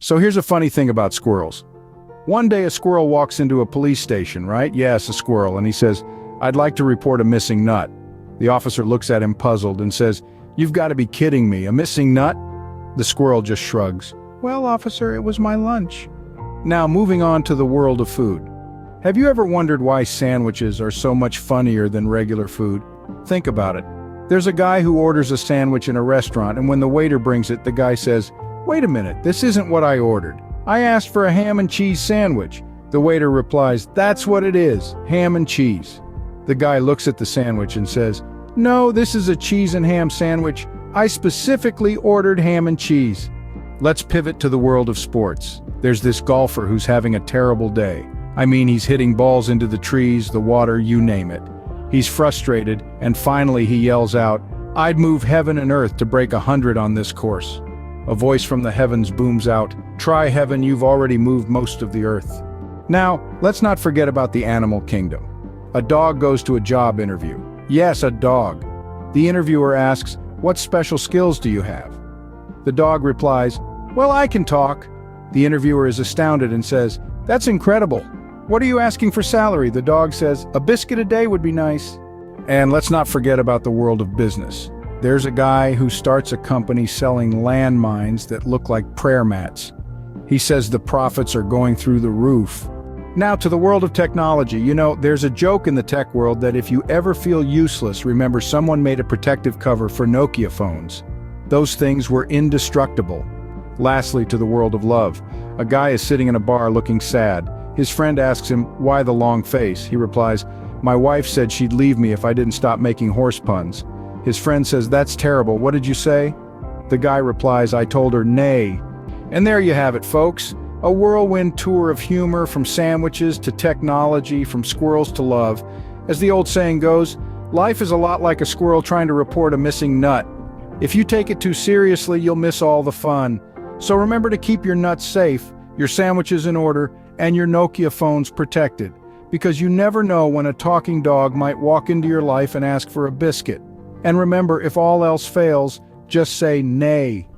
So here's a funny thing about squirrels. One day a squirrel walks into a police station, right? Yes, a squirrel, and he says, "I'd like to report a missing nut." The officer looks at him puzzled and says, "You've got to be kidding me, a missing nut?" The squirrel just shrugs. "Well, officer, it was my lunch." Now, moving on to the world of food. Have you ever wondered why sandwiches are so much funnier than regular food? Think about it. There's a guy who orders a sandwich in a restaurant, and when the waiter brings it, the guy says, "Wait a minute, this isn't what I ordered. I asked for a ham and cheese sandwich." The waiter replies, "That's what it is, ham and cheese." The guy looks at the sandwich and says, "No, this is a cheese and ham sandwich. I specifically ordered ham and cheese." Let's pivot to the world of sports. There's this golfer who's having a terrible day. I mean, he's hitting balls into the trees, the water, you name it. He's frustrated, and finally he yells out, "I'd move heaven and earth to break 100 on this course." A voice from the heavens booms out, "Try heaven, you've already moved most of the earth." Now, let's not forget about the animal kingdom. A dog goes to a job interview. Yes, a dog. The interviewer asks, "What special skills do you have?" The dog replies, "Well, I can talk." The interviewer is astounded and says, "That's incredible. What are you asking for salary?" The dog says, "A biscuit a day would be nice." And let's not forget about the world of business. There's a guy who starts a company selling landmines that look like prayer mats. He says the profits are going through the roof. Now to the world of technology. You know, there's a joke in the tech world that if you ever feel useless, remember someone made a protective cover for Nokia phones. Those things were indestructible. Lastly, to the world of love. A guy is sitting in a bar looking sad. His friend asks him, "Why the long face?" He replies, "My wife said she'd leave me if I didn't stop making horse puns." His friend says, "That's terrible. What did you say?" The guy replies, "I told her nay." And there you have it, folks. A whirlwind tour of humor, from sandwiches to technology, from squirrels to love. As the old saying goes, life is a lot like a squirrel trying to report a missing nut. If you take it too seriously, you'll miss all the fun. So remember to keep your nuts safe, your sandwiches in order, and your Nokia phones protected. Because you never know when a talking dog might walk into your life and ask for a biscuit. And remember, if all else fails, just say nay.